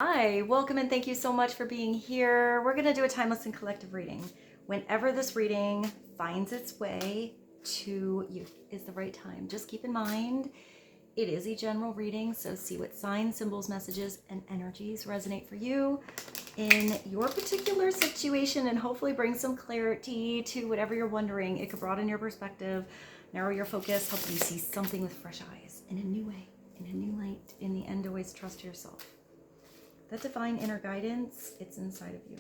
Hi, welcome and thank you so much for being here. We're going to do a timeless and collective reading. Whenever this reading finds its way to you is the right time. Just keep in mind, it is a general reading, so see what signs, symbols, messages, and energies resonate for you in your particular situation and hopefully bring some clarity to whatever you're wondering. It could broaden your perspective, narrow your focus, help you see something with fresh eyes in a new way, in a new light. In the end, always trust yourself. That divine inner guidance, it's inside of you.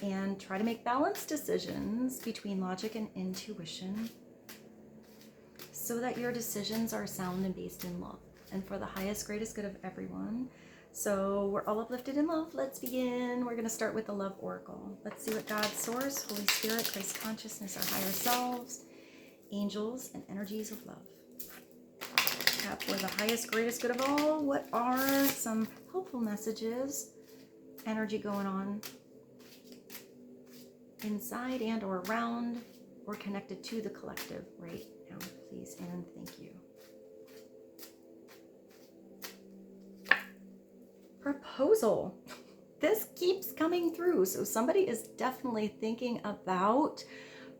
And try to make balanced decisions between logic and intuition so that your decisions are sound and based in love and for the highest, greatest good of everyone. So we're all uplifted in love. Let's begin. We're going to start with the Love Oracle. Let's see what God, Source, Holy Spirit, Christ consciousness, our higher selves, angels, and energies of love for the highest, greatest good of all. What are some hopeful messages, energy going on inside and or around or connected to the collective right now, please and thank you. Proposal. This keeps coming through, so somebody is definitely thinking about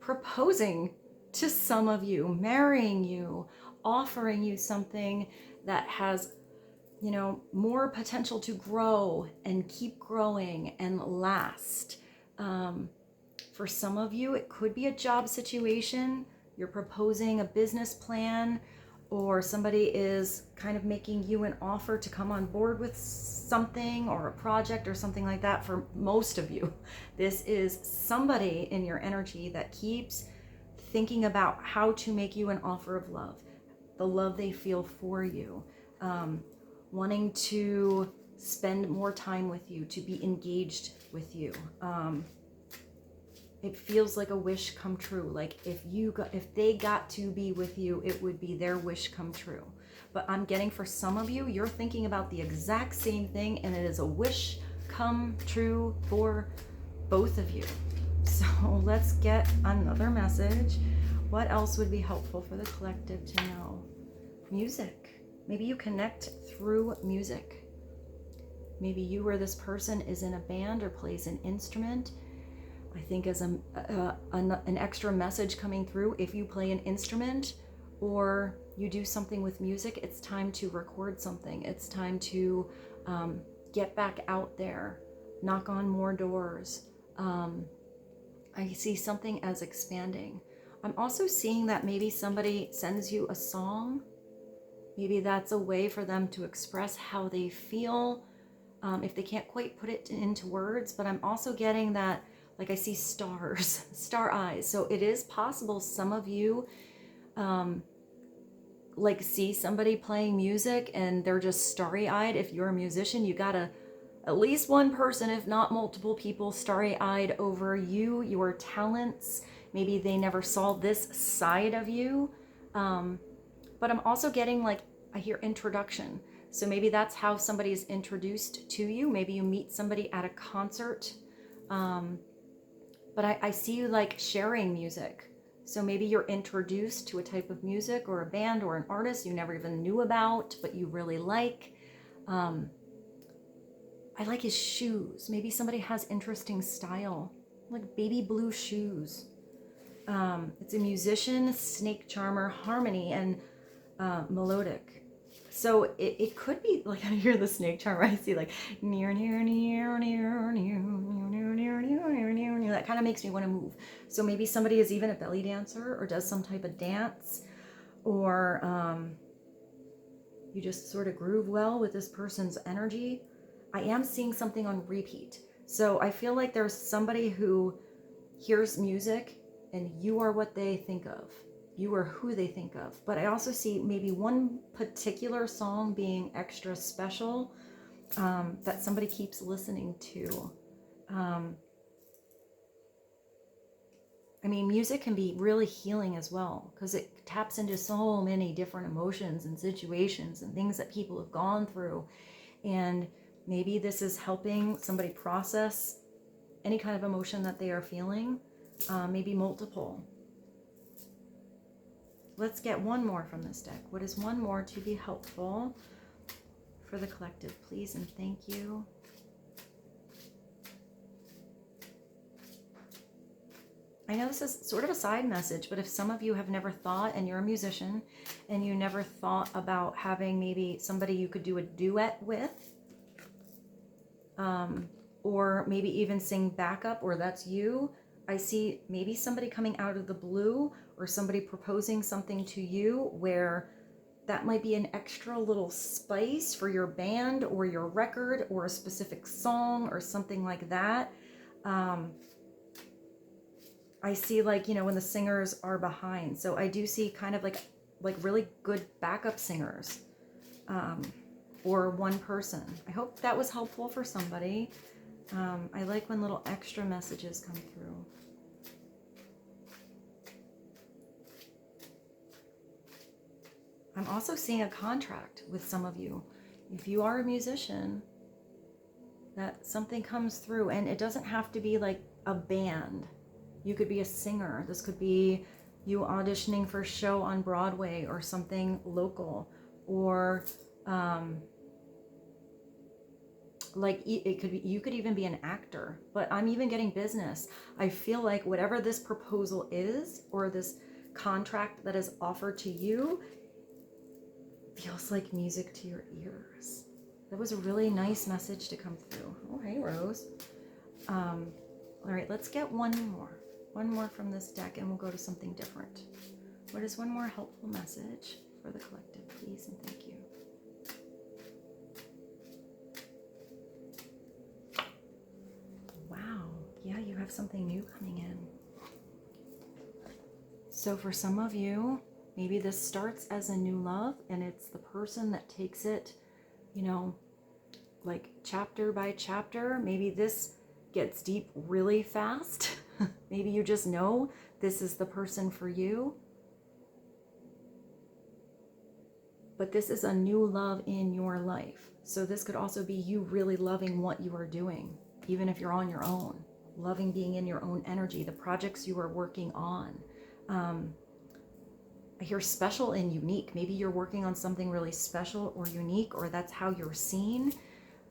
proposing to some of you, marrying you, offering you something that has, more potential to grow and keep growing and last. For some of you, it could be a job situation. You're proposing a business plan, or somebody is kind of making you an offer to come on board with something or a project or something like that. For most of you, this is somebody in your energy that keeps thinking about how to make you an offer of love, the love they feel for you, wanting to spend more time with you, to be engaged with you. It feels like a wish come true. Like if they got to be with you, it would be their wish come true. But I'm getting for some of you, you're thinking about the exact same thing, and it is a wish come true for both of you. So let's get another message. What else would be helpful for the collective to know? Music. Maybe you connect through music. Maybe you or this person is in a band or plays an instrument. I think as an extra message coming through, if you play an instrument or you do something with music, it's time to record something. It's time to get back out there, knock on more doors. I see something as expanding. I'm also seeing that maybe somebody sends you a song. Maybe that's a way for them to express how they feel, if they can't quite put it into words. But I'm also getting that, like I see stars, star eyes. So it is possible some of you like see somebody playing music and they're just starry-eyed. If you're a musician, you gotta at least one person, if not multiple people, starry-eyed over you, your talents. Maybe they never saw this side of you. But I'm also getting, like, I hear introduction. So maybe that's how somebody is introduced to you. Maybe you meet somebody at a concert. But I see you like sharing music. So maybe you're introduced to a type of music or a band or an artist you never even knew about, but you really like. I like his shoes. Maybe somebody has interesting style, like baby blue shoes. It's a musician, snake charmer, harmony, and melodic. So it could be like, I hear the snake charmer. I see like near, near, near, near, near, near, near, near, near, near, near. That kind of makes me want to move. So maybe somebody is even a belly dancer or does some type of dance, or you just sort of groove well with this person's energy. I am seeing something on repeat. So I feel like there's somebody who hears music and you are what they think of. You are who they think of. But I also see maybe one particular song being extra special, that somebody keeps listening to. I mean, music can be really healing as well, because it taps into so many different emotions and situations and things that people have gone through. And maybe this is helping somebody process any kind of emotion that they are feeling, maybe multiple. Let's get one more from this deck. What is one more to be helpful for the collective, please and thank you? I know this is sort of a side message, but if some of you have never thought, and you're a musician, and you never thought about having maybe somebody you could do a duet with, or maybe even sing backup, or that's you. I see maybe somebody coming out of the blue, or somebody proposing something to you where that might be an extra little spice for your band or your record or a specific song or something like that. I see, like, you know, when the singers are behind. So I do see kind of like really good backup singers, or one person. I hope that was helpful for somebody. I like when little extra messages come through. I'm also seeing a contract with some of you. If you are a musician, that something comes through, and it doesn't have to be like a band. You could be a singer. This could be you auditioning for a show on Broadway or something local, or like it could be, you could even be an actor. But I'm even getting business. I feel like whatever this proposal is, or this contract that is offered to you, feels like music to your ears. That was a really nice message to come through. Oh, hey, Rose. All right, let's get one more from this deck, and we'll go to something different. What is one more helpful message for the collective, please, and thank you. Wow, yeah, you have something new coming in. So for some of you, maybe this starts as a new love, and it's the person that takes it, you know, like chapter by chapter. Maybe this gets deep really fast. Maybe you just know this is the person for you. But this is a new love in your life. So this could also be you really loving what you are doing, even if you're on your own, loving being in your own energy, the projects you are working on. I hear special and unique. Maybe you're working on something really special or unique, or that's how you're seen.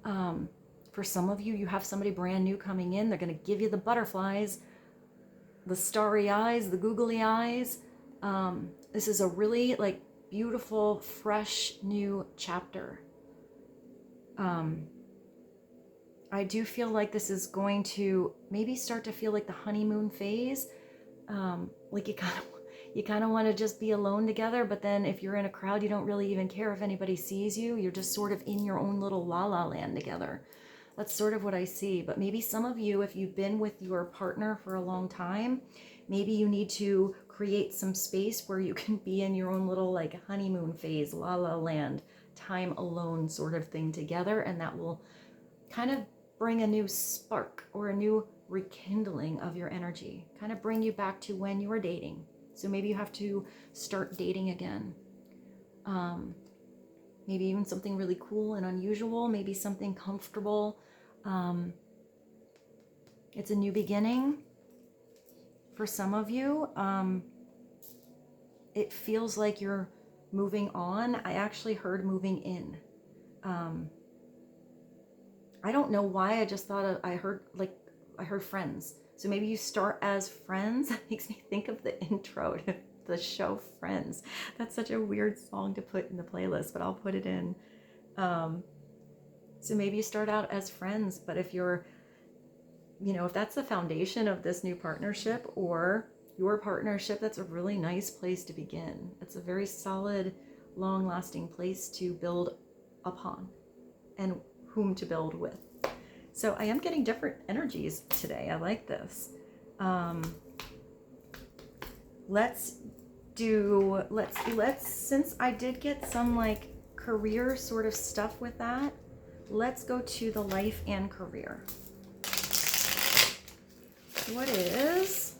For some of you, you have somebody brand new coming in. They're going to give you the butterflies, the starry eyes, the googly eyes. This is a really like beautiful, fresh, new chapter. I do feel like this is going to maybe start to feel like the honeymoon phase. Like you kind of want to just be alone together, but then if you're in a crowd, you don't really even care if anybody sees you. You're just sort of in your own little la-la land together. That's sort of what I see. But maybe some of you, if you've been with your partner for a long time, maybe you need to create some space where you can be in your own little like honeymoon phase, la-la land, time alone sort of thing together. And that will kind of bring a new spark or a new rekindling of your energy, kind of bring you back to when you were dating. So maybe you have to start dating again. Maybe even something really cool and unusual, maybe something comfortable. It's a new beginning. For some of you, it feels like you're moving on. I actually heard moving in. I don't know why, I just thought I heard friends. So maybe you start as friends. That makes me think of the intro to the show Friends. That's such a weird song to put in the playlist, but I'll put it in. So maybe you start out as friends, but if you're, you know, if that's the foundation of this new partnership or your partnership, that's a really nice place to begin. It's a very solid, long-lasting place to build upon and whom to build with. So I am getting different energies today. I like this. Since I did get some like career sort of stuff with that, let's go to the life and career. What is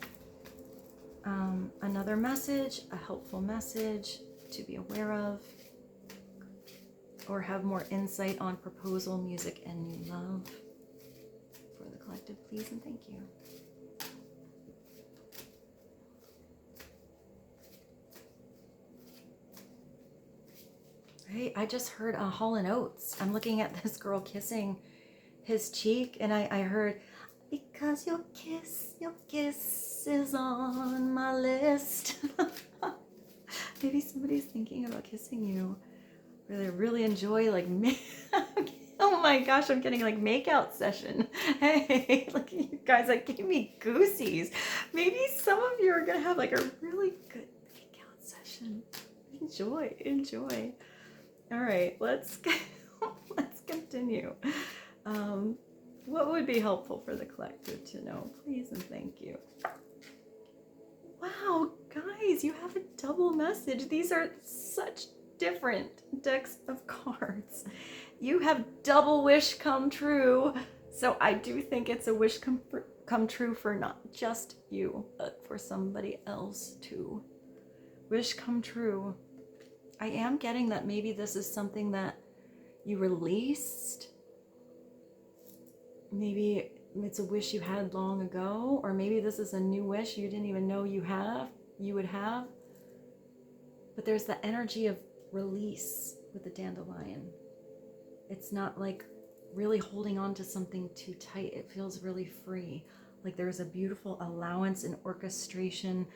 another message, a helpful message to be aware of, or have more insight on proposal, music, and new love? For the collective, please and thank you. Hey, I just heard a Hall & Oats. I'm looking at this girl kissing his cheek, and I heard, 'cause your kiss is on my list. Maybe somebody's thinking about kissing you, or they really enjoy like oh my gosh, I'm getting like makeout session. Hey, look at you guys, that gave me goosies. Maybe some of you are gonna have like a really good makeout session. Enjoy. All right, let's continue. What would be helpful for the collective to know? Please and thank you. Wow, guys, you have a double message. These are such different decks of cards. You have double wish come true. So I do think it's a wish come true for not just you, but for somebody else too. Wish come true. I am getting that maybe this is something that you released. Maybe it's a wish you had long ago, or maybe this is a new wish you didn't even know you would have. But there's the energy of release with the dandelion. It's not like really holding on to something too tight. It feels really free. Like there's a beautiful allowance and orchestration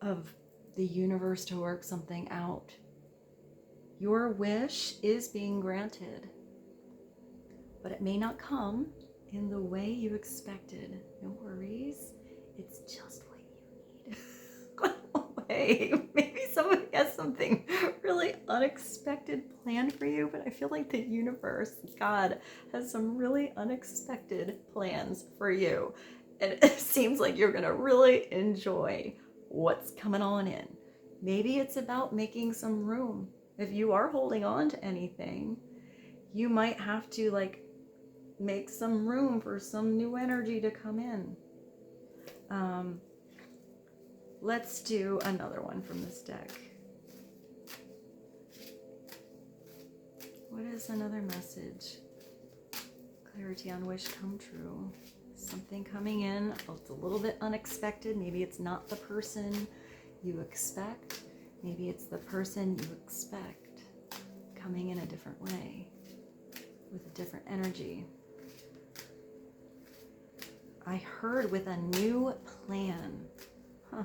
of the universe to work something out. Your wish is being granted, but it may not come in the way you expected. No worries. It's just what you need. Hey, maybe somebody has something really unexpected planned for you, but I feel like the universe, God, has some really unexpected plans for you. And it seems like you're going to really enjoy what's coming on in. Maybe it's about making some room. If you are holding on to anything, you might have to like make some room for some new energy to come in. Let's do another one from this deck. What is another message? Clarity on wish come true. Something coming in, it's a little bit unexpected. Maybe it's not the person you expect. Maybe it's the person you expect coming in a different way with a different energy. I heard with a new plan. Huh.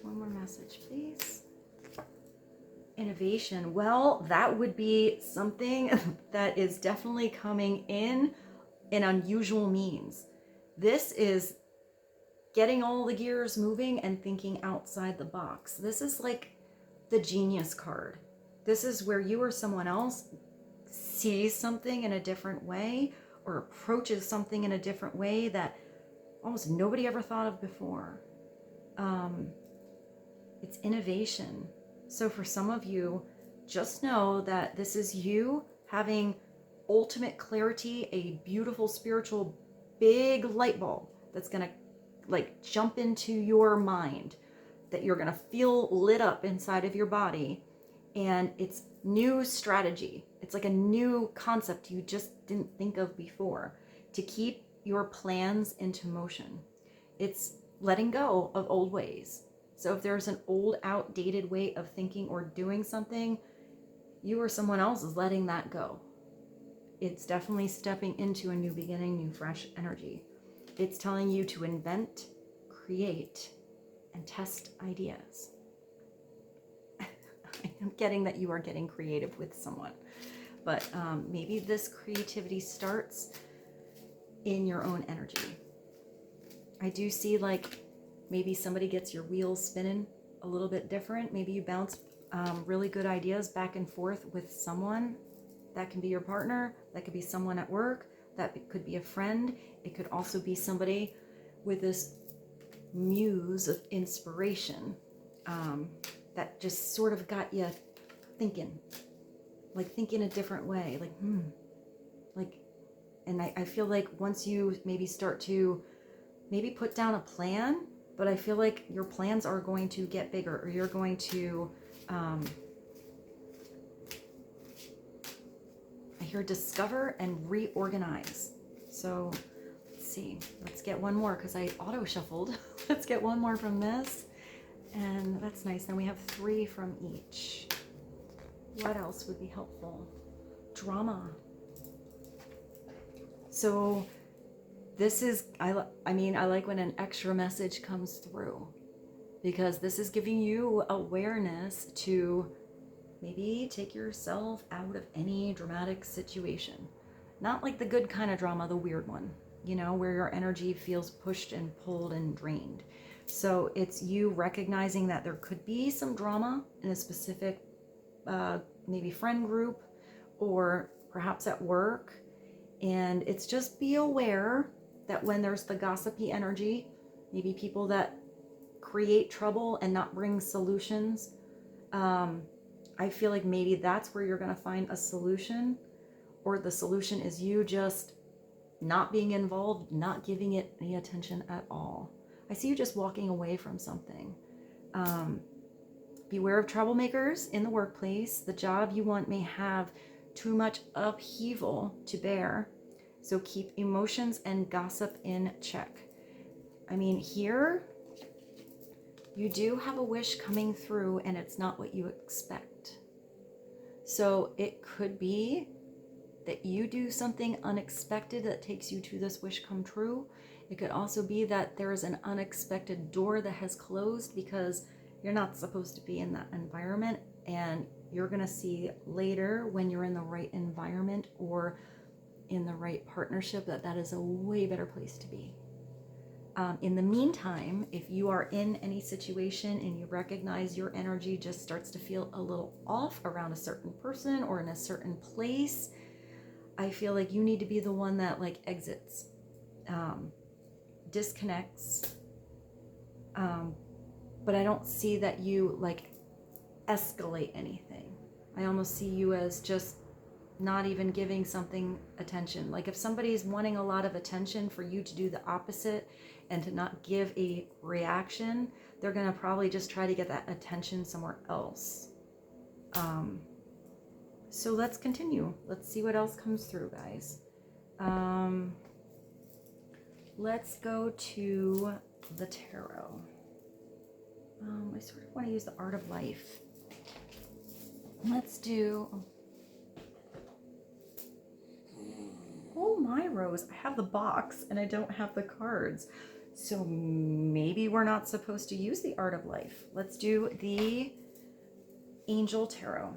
One more message, please. Innovation. Well, that would be something that is definitely coming in unusual means. This is getting all the gears moving and thinking outside the box. This is like the genius card. This is where you or someone else sees something in a different way or approaches something in a different way that almost nobody ever thought of before. It's innovation. So for some of you, just know that this is you having ultimate clarity, a beautiful spiritual big light bulb that's going to like jump into your mind, that you're going to feel lit up inside of your body. And it's new strategy. It's like a new concept you just didn't think of before to keep your plans into motion. It's letting go of old ways. So if there's an old, outdated way of thinking or doing something, you or someone else is letting that go. It's definitely stepping into a new beginning, new fresh energy. It's telling you to invent, create, and test ideas. I'm getting that you are getting creative with someone, but maybe this creativity starts in your own energy. I do see like maybe somebody gets your wheels spinning a little bit different. Maybe you bounce really good ideas back and forth with someone. That can be your partner. That could be someone at work. That could be a friend. It could also be somebody with this muse of inspiration that just sort of got you thinking, like thinking a different way, like, and I feel like once you maybe start to maybe put down a plan, but I feel like your plans are going to get bigger, or you're going to, I hear discover and reorganize. So let's see, let's get one more because I auto shuffled. Let's get one more from this. And that's nice. Then we have 3 from each. What else would be helpful? Drama. So this is, I mean, I like when an extra message comes through, because this is giving you awareness to maybe take yourself out of any dramatic situation. Not like the good kind of drama, the weird one, you know, where your energy feels pushed and pulled and drained. So it's you recognizing that there could be some drama in a specific, maybe friend group or perhaps at work. And it's just be aware that when there's the gossipy energy, maybe people that create trouble and not bring solutions, I feel like maybe that's where you're going to find a solution, or the solution is you just not being involved, not giving it any attention at all. I see you just walking away from something. Beware of troublemakers in the workplace. The job you want may have too much upheaval to bear, so keep emotions and gossip in check. I mean, here you do have a wish coming through, and it's not what you expect. So it could be that you do something unexpected that takes you to this wish come true. It could also be that there is an unexpected door that has closed because you're not supposed to be in that environment, and you're going to see later when you're in the right environment or in the right partnership that is a way better place to be. In the meantime, if you are in any situation and you recognize your energy just starts to feel a little off around a certain person or in a certain place, I feel like you need to be the one that like exits, disconnects. But I don't see that you like escalate anything. I almost see you as just not even giving something attention. Like if somebody's wanting a lot of attention, for you to do the opposite and to not give a reaction, they're going to probably just try to get that attention somewhere else. So let's continue. Let's see what else comes through, guys. Let's go to the tarot. I sort of want to use the Art of Life. Let's do... Oh my, Rose, I have the box and I don't have the cards. So maybe we're not supposed to use the Art of Life. Let's do the Angel Tarot.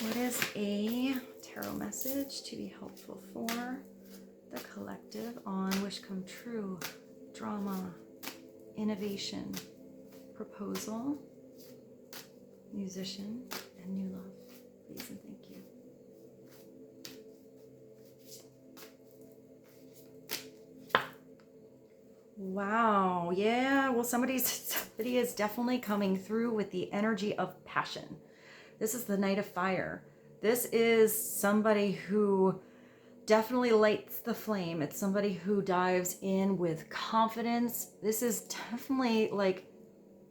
What is a tarot message to be helpful for the collective on wish come true, drama, innovation, proposal, musician, and new love? Please and thank you. Wow, yeah, well, somebody is definitely coming through with the energy of passion. This is the Knight of Fire. This is somebody who definitely lights the flame. It's somebody who dives in with confidence. This is definitely like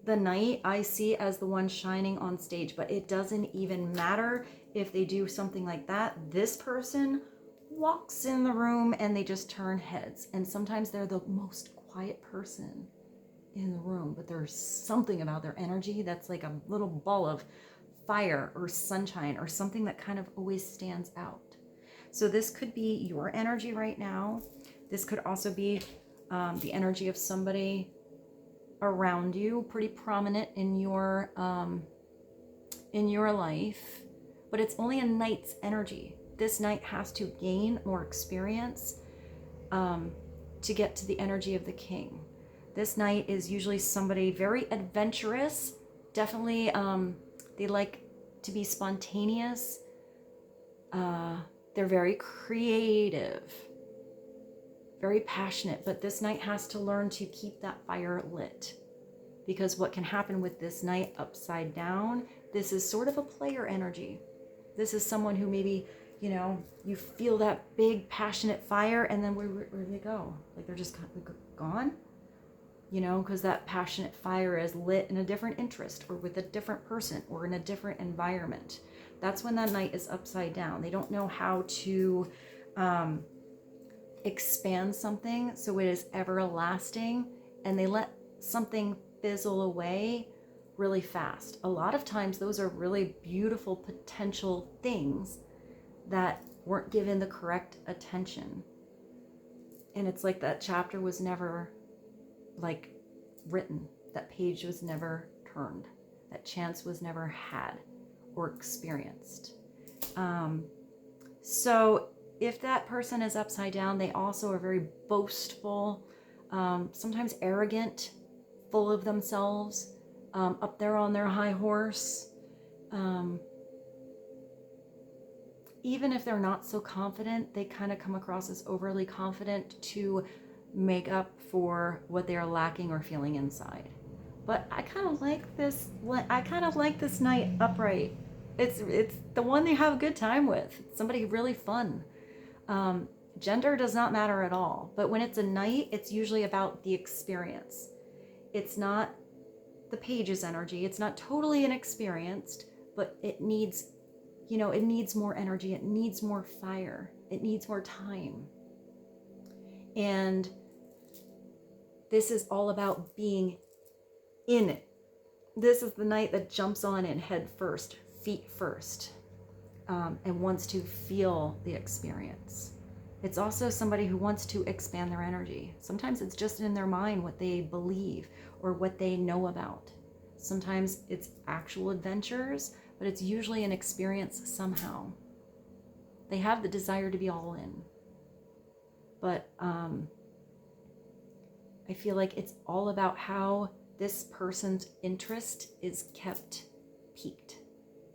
the knight I see as the one shining on stage, but it doesn't even matter if they do something like that. This person walks in the room and they just turn heads. And sometimes they're the most quiet person in the room, but there's something about their energy that's like a little ball of fire or sunshine or something that kind of always stands out. So this could be your energy right now. This could also be the energy of somebody around you, pretty prominent in your life, but it's only a knight's energy. This knight has to gain more experience to get to the energy of the king. This knight is usually somebody very adventurous. Definitely, they like to be spontaneous. They're very creative, very passionate, but this knight has to learn to keep that fire lit, because what can happen with this knight upside down, this is sort of a player energy. This is someone who maybe, you know, you feel that big passionate fire and then where do they go? Like they're just gone, you know, because that passionate fire is lit in a different interest or with a different person or in a different environment. That's when that knight is upside down. They don't know how to expand something so it is everlasting, and they let something fizzle away really fast. A lot of times those are really beautiful potential things that weren't given the correct attention. And it's like that chapter was never like written. That page was never turned. That chance was never had or experienced. So if that person is upside down, they also are very boastful, sometimes arrogant, full of themselves, up there on their high horse. Even if they're not so confident, they kind of come across as overly confident to make up for what they are lacking or feeling inside. But I kind of like this. I kind of like this night upright. It's the one they have a good time with. It's somebody really fun. Gender does not matter at all. But when it's a night, it's usually about the experience. It's not the page's energy. It's not totally inexperienced, but it needs, it needs more energy. It needs more fire. It needs more time. And this is all about being in it. This is the night that jumps on in head first, feet first, and wants to feel the experience. It's also somebody who wants to expand their energy. Sometimes it's just in their mind what they believe or what they know about. Sometimes it's actual adventures, but it's usually an experience somehow. They have the desire to be all in. But I feel like it's all about how this person's interest is kept piqued.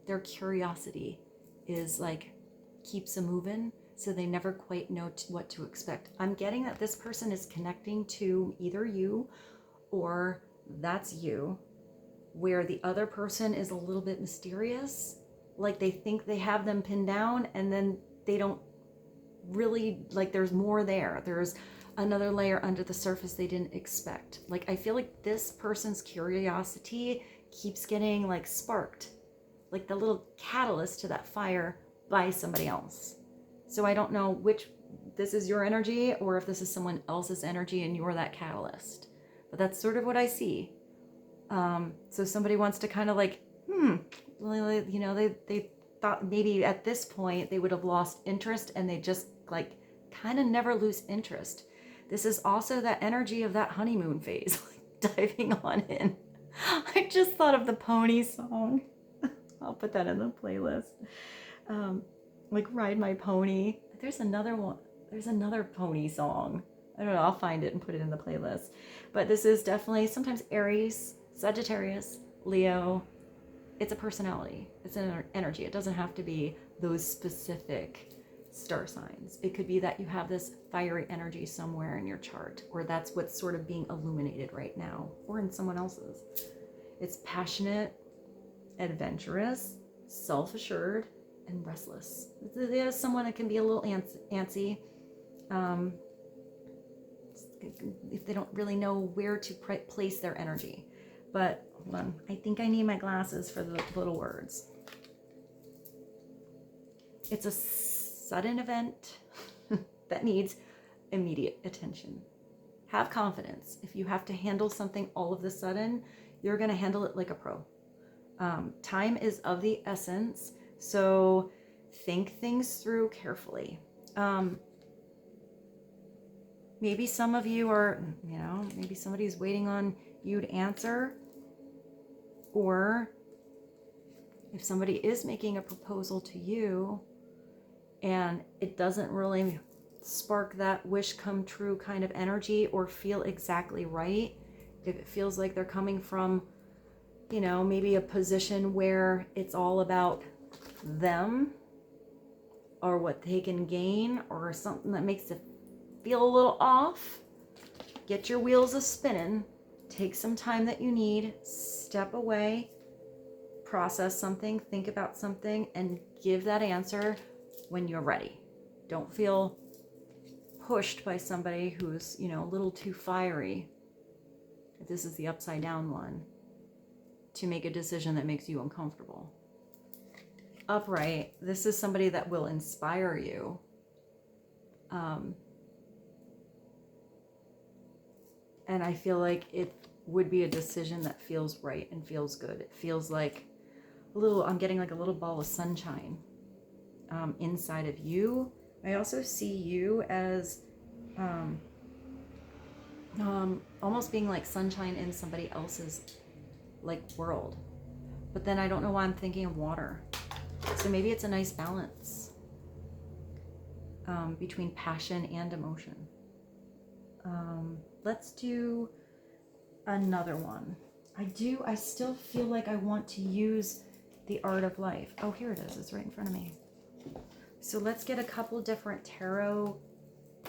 Their curiosity is like, keeps them moving, so they never quite know what to expect. I'm getting that this person is connecting to either you or that's you, where the other person is a little bit mysterious. Like they think they have them pinned down and then they don't really, like there's more there. There's another layer under the surface they didn't expect. Like I feel like this person's curiosity keeps getting like sparked, like the little catalyst to that fire by somebody else. So I don't know which this is your energy or if this is someone else's energy and you're that catalyst. But that's sort of what I see. So somebody wants to kind of like, they thought maybe at this point they would have lost interest and they just like kind of never lose interest. This is also that energy of that honeymoon phase, like diving on in. I just thought of the pony song. I'll put that in the playlist. Like Ride My Pony. There's another one. There's another pony song. I don't know. I'll find it and put it in the playlist. But this is definitely sometimes Aries, Sagittarius, Leo. It's a personality. It's an energy. It doesn't have to be those specific star signs. It could be that you have this fiery energy somewhere in your chart, or that's what's sort of being illuminated right now, or in someone else's. It's passionate, adventurous, self-assured, and restless. There's someone that can be a little antsy if they don't really know where to place their energy. But hold on, I think I need my glasses for the little words. It's a sudden event that needs immediate attention. Have confidence. If you have to handle something all of a sudden, you're going to handle it like a pro. Time is of the essence, so think things through carefully. Maybe some of you are, maybe somebody's waiting on you to answer, or if somebody is making a proposal to you and it doesn't really spark that wish come true kind of energy or feel exactly right, if it feels like they're coming from, maybe a position where it's all about them or what they can gain or something that makes it feel a little off, get your wheels a spinning, take some time that you need, step away, process something, think about something, and give that answer when you're ready. Don't feel pushed by somebody who's, a little too fiery. If this is the upside down one, to make a decision that makes you uncomfortable. Upright, this is somebody that will inspire you. And I feel like it would be a decision that feels right and feels good. It feels like I'm getting like a little ball of sunshine. inside of you. I also see you as almost being like sunshine in somebody else's like world. But then I don't know why I'm thinking of water. So maybe it's a nice balance between passion and emotion. Let's do another one. I still feel like I want to use the Art of Life. Oh, here it is. It's right in front of me. So let's get a couple different tarot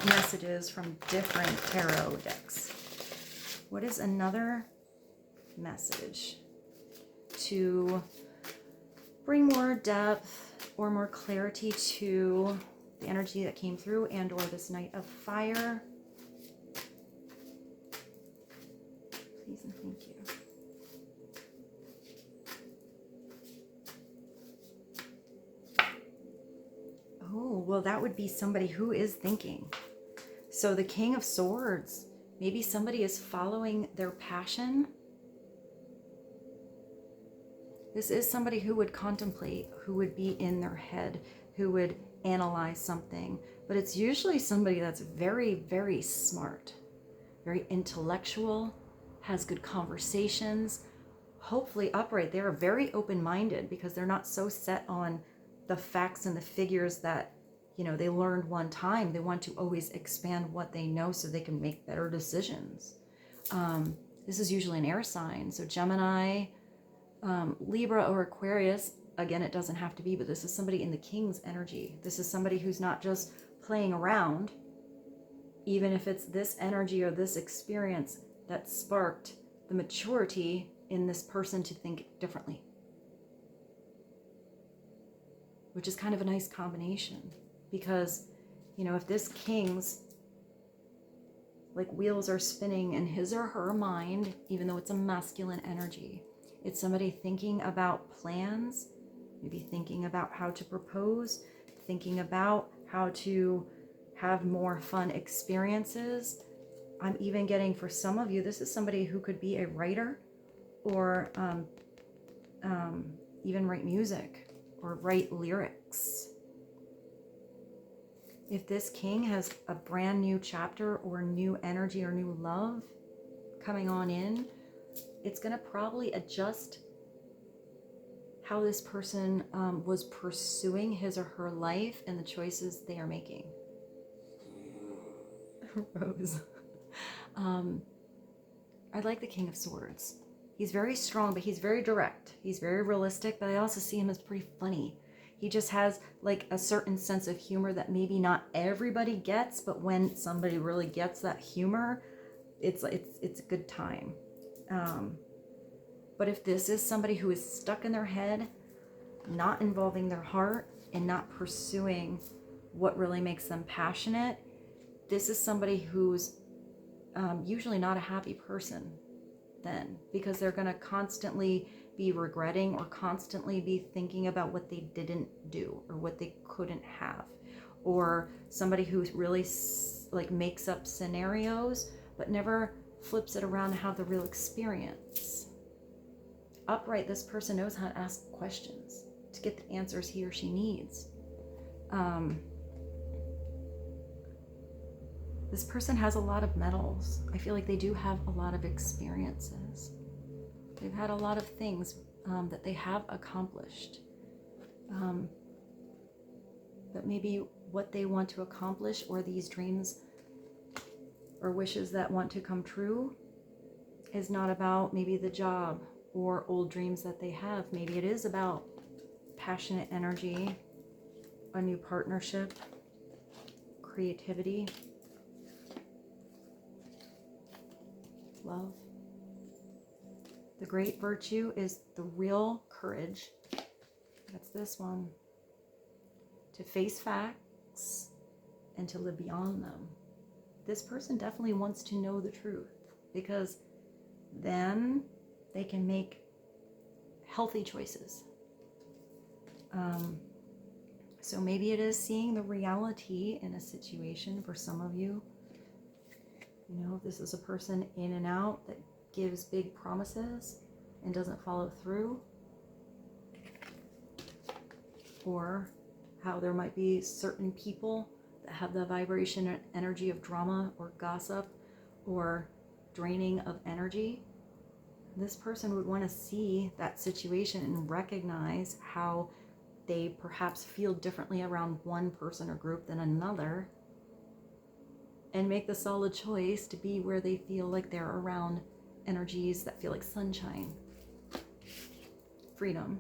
messages from different tarot decks. What is another message to bring more depth or more clarity to the energy that came through and or this Knight of Fire? Please and thank you. Oh, well, that would be somebody who is thinking. So the King of Swords, maybe somebody is following their passion. This is somebody who would contemplate, who would be in their head, who would analyze something. But it's usually somebody that's very, very smart, very intellectual, has good conversations, hopefully upright. They are very open-minded because they're not so set on the facts and the figures that, you know, they learned one time. They want to always expand what they know so they can make better decisions. This is usually an air sign. So Gemini, Libra, or Aquarius. Again, it doesn't have to be, but this is somebody in the King's energy. This is somebody who's not just playing around, even if it's this energy or this experience that sparked the maturity in this person to think differently, which is kind of a nice combination. Because, you know, if this King's like wheels are spinning in his or her mind, even though it's a masculine energy, it's somebody thinking about plans, maybe thinking about how to propose, thinking about how to have more fun experiences. I'm even getting, for some of you, this is somebody who could be a writer or even write music or write lyrics. If this King has a brand new chapter or new energy or new love coming on in, it's going to probably adjust how this person was pursuing his or her life and the choices they are making. Rose. I like the King of Swords. He's very strong, but he's very direct. He's very realistic, but I also see him as pretty funny. He just has like a certain sense of humor that maybe not everybody gets, but when somebody really gets that humor, it's a good time. But if this is somebody who is stuck in their head, not involving their heart and not pursuing what really makes them passionate, this is somebody who's usually not a happy person then, because they're going to constantly be regretting or constantly be thinking about what they didn't do or what they couldn't have, or somebody who really like makes up scenarios but never flips it around to have the real experience. Upright, this person knows how to ask questions to get the answers he or she needs. This person has a lot of medals. I feel like they do have a lot of experiences. They've had a lot of things that they have accomplished. But maybe what they want to accomplish, or these dreams or wishes that want to come true, is not about maybe the job or old dreams that they have. Maybe it is about passionate energy, a new partnership, creativity, love. The great virtue is the real courage. That's this one. To face facts and to live beyond them. This person definitely wants to know the truth, because then they can make healthy choices. So maybe it is seeing the reality in a situation for some of you. You know, if this is a person in and out that gives big promises and doesn't follow through, or how there might be certain people that have the vibration and energy of drama or gossip or draining of energy. This person would want to see that situation and recognize how they perhaps feel differently around one person or group than another, and make the solid choice to be where they feel like they're around energies that feel like sunshine, freedom,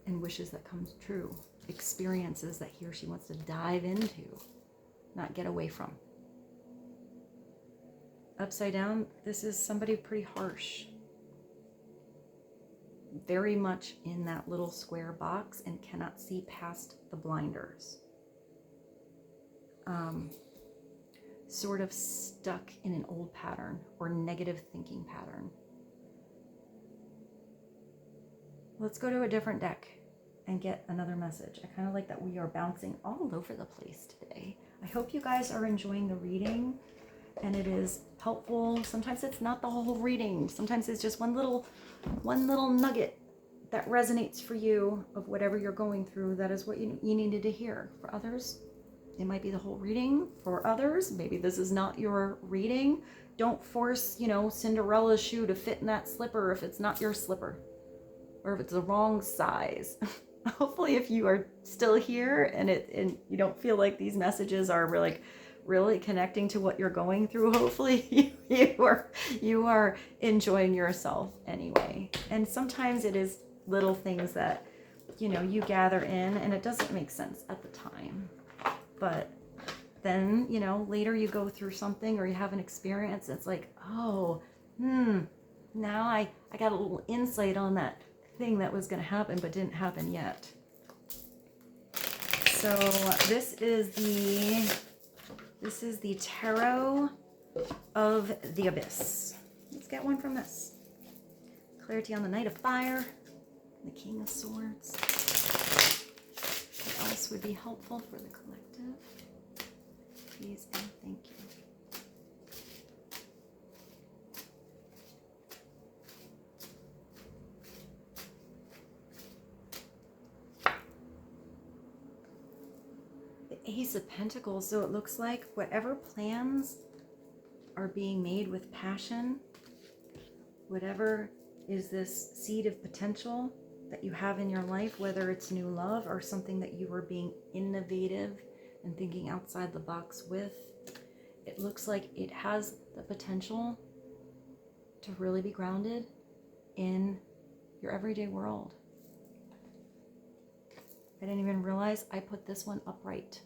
and wishes that come true, experiences that he or she wants to dive into, not get away from. Upside down, this is somebody pretty harsh, very much in that little square box and cannot see past the blinders. Sort of stuck in an old pattern or negative thinking pattern. Let's go to a different deck and get another message. I kind of like that we are bouncing all over the place today. I hope you guys are enjoying the reading and it is helpful. Sometimes it's not the whole reading. Sometimes it's just one little nugget that resonates for you of whatever you're going through. That is what you needed to hear. For others, it might be the whole reading. For others, maybe this is not your reading. Don't force, Cinderella's shoe to fit in that slipper if it's not your slipper, or if it's the wrong size. Hopefully, if you are still here and you don't feel like these messages are really connecting to what you're going through, hopefully you are enjoying yourself anyway. And sometimes it is little things that you gather in and it doesn't make sense at the time. But then, later you go through something or you have an experience, it's like, oh, now I got a little insight on that thing that was going to happen but didn't happen yet. So this is the Tarot of the Abyss. Let's get one from this. Clarity on the Knight of Fire, the King of Swords. What else would be helpful for the collective? Please and thank you. The Ace of Pentacles. So it looks like whatever plans are being made with passion, whatever is this seed of potential that you have in your life, whether it's new love or something that you were being innovative and thinking outside the box with, it looks like it has the potential to really be grounded in your everyday world. I didn't even realize I put this one upright.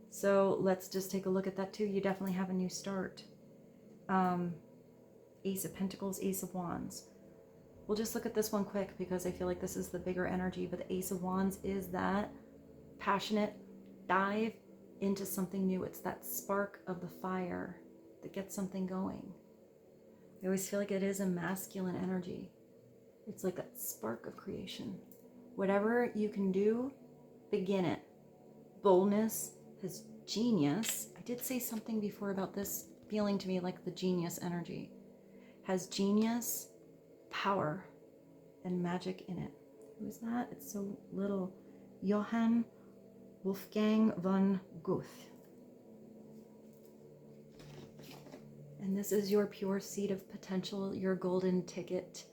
So let's just take a look at that too. You definitely have a new start. Ace of Pentacles, Ace of Wands. We'll just look at this one quick because I feel like this is the bigger energy, but the Ace of Wands is that passionate dive into something new. It's that spark of the fire that gets something going. I always feel like it is a masculine energy. It's like that spark of creation. Whatever you can do, begin it. Boldness has genius. I did say something before about this feeling to me like the genius energy. Has genius, power, and magic in it. Who is that? It's so little. Johann Wolfgang von Goethe. And this is your pure seed of potential, your golden ticket.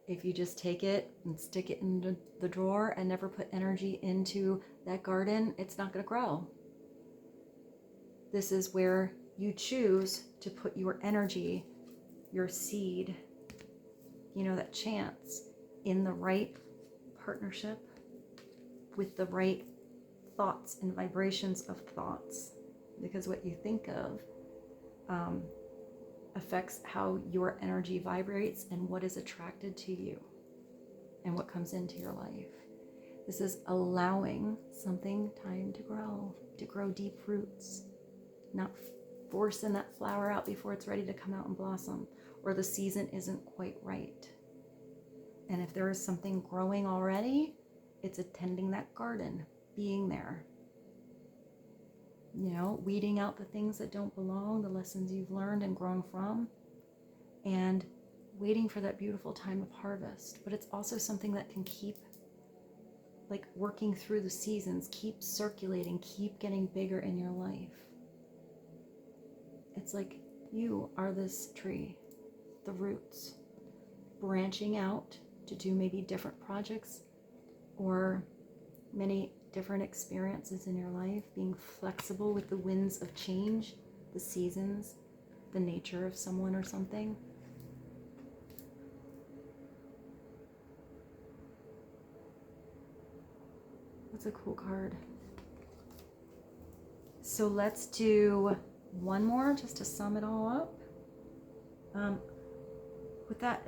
If you just take it and stick it in the drawer and never put energy into that garden, it's not going to grow. This is where you choose to put your energy, your seed, that chance in the right partnership with the right thoughts and vibrations of thoughts. Because what you think of affects how your energy vibrates and what is attracted to you and what comes into your life. This is allowing something time to grow deep roots, not forcing that flower out before it's ready to come out and blossom, or the season isn't quite right. And if there is something growing already, it's attending that garden, being there. Weeding out the things that don't belong, the lessons you've learned and grown from, and waiting for that beautiful time of harvest. But it's also something that can keep like working through the seasons, keep circulating, keep getting bigger in your life. It's like you are this tree, the roots, branching out to do maybe different projects or many different experiences in your life, being flexible with the winds of change, the seasons, the nature of someone or something. That's a cool card. So let's do one more just to sum it all up.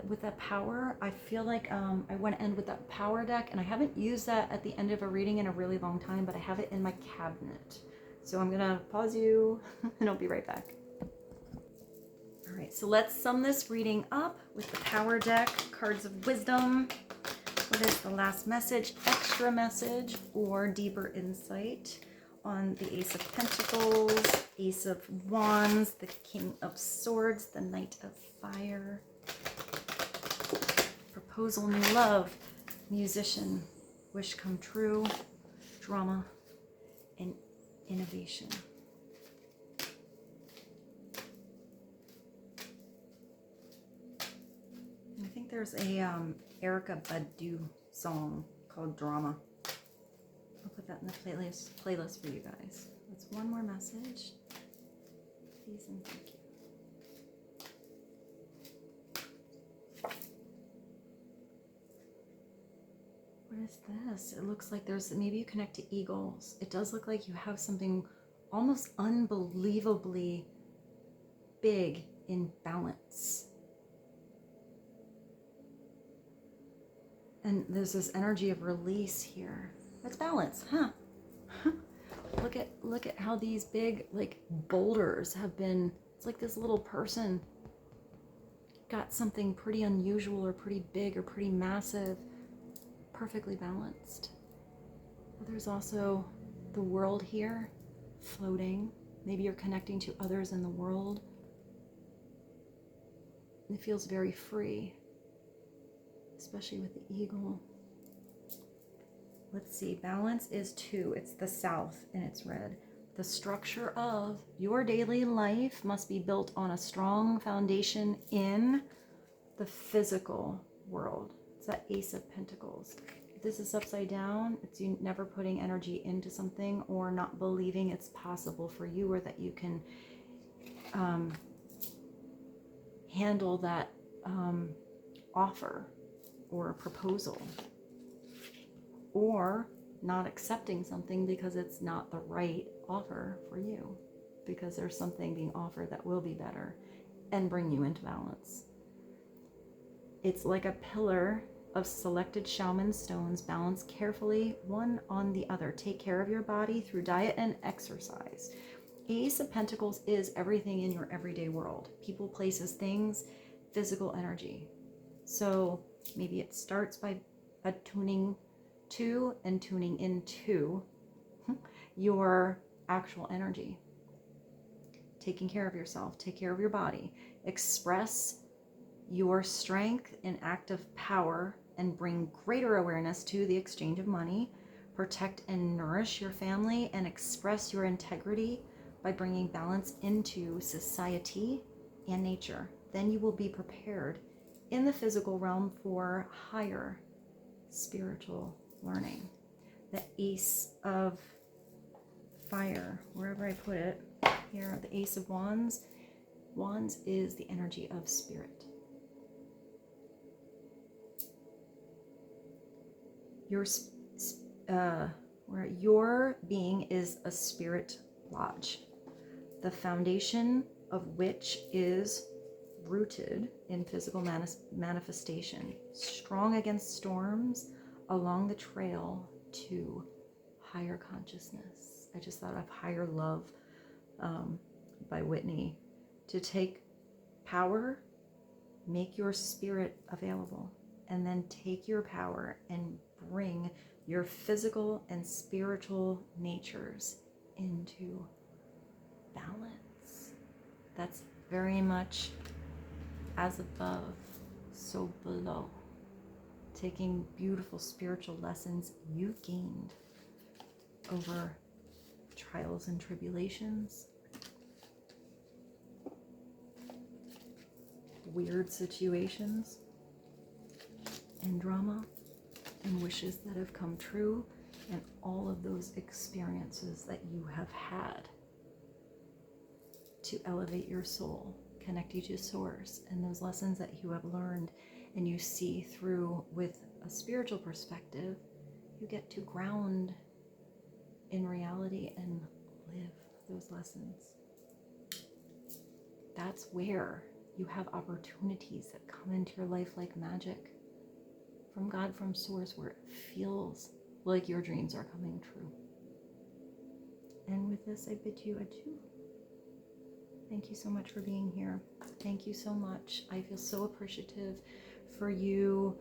With that power, I feel like I want to end with that power deck, and I haven't used that at the end of a reading in a really long time, but I have it in my cabinet. So I'm gonna pause you and I'll be right back. All right, so let's sum this reading up with the power deck, cards of wisdom. What is the last message, extra message, or deeper insight on the Ace of Pentacles, Ace of Wands, the King of Swords, the Knight of Fire, proposal, new love, musician, wish come true, drama, and innovation. I think there's a Erykah Badu song called Drama. I'll put that in the playlist for you guys. That's one more message. Please and thank you. What is this? It looks like there's, maybe you connect to eagles. It does look like you have something almost unbelievably big in balance. And there's this energy of release here. That's balance, huh? Look at how these big like boulders have been. It's like this little person got something pretty unusual or pretty big or pretty massive, perfectly balanced. But there's also the world here floating. Maybe you're connecting to others in the world. It feels very free, especially with the eagle. Let's see, balance is 2. It's the south and it's red. The structure of your daily life must be built on a strong foundation in the physical world. It's that Ace of Pentacles. If this is upside down, it's you never putting energy into something or not believing it's possible for you or that you can handle that offer or proposal, or not accepting something because it's not the right offer for you, because there's something being offered that will be better and bring you into balance. It's like a pillar of selected shaman stones balanced carefully one on the other. Take care of your body through diet and exercise. Ace of Pentacles is everything in your everyday world. People, places, things, physical energy. So maybe it starts by attuning to and tuning into your actual energy. Taking care of yourself, take care of your body. Express your strength in active power and bring greater awareness to the exchange of money. Protect and nourish your family and express your integrity by bringing balance into society and nature. Then you will be prepared in the physical realm for higher spiritual learning. The Ace of Fire, wherever I put it, here, the Ace of Wands. Wands is the energy of spirit. Your being is a spirit lodge, the foundation of which is rooted in physical manifestation, strong against storms along the trail to higher consciousness. I just thought of Higher Love by Whitney. To take power, make your spirit available, and then take your power and bring your physical and spiritual natures into balance. That's very much as above, so below. taking beautiful spiritual lessons you've gained over trials and tribulations, weird situations, and drama, and wishes that have come true, and all of those experiences that you have had to elevate your soul, connect you to source, and those lessons that you have learned and you see through with a spiritual perspective, you get to ground in reality and live those lessons. That's where you have opportunities that come into your life like magic from God, from source, where it feels like your dreams are coming true. And with this, I bid you adieu. Thank you so much for being here. Thank you so much. I feel so appreciative for you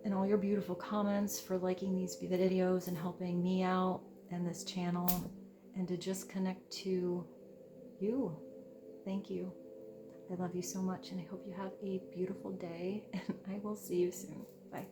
and all your beautiful comments, for liking these videos and helping me out and this channel, and to just connect to you. Thank you. I love you so much, and I hope you have a beautiful day, and I will see you soon. Bye.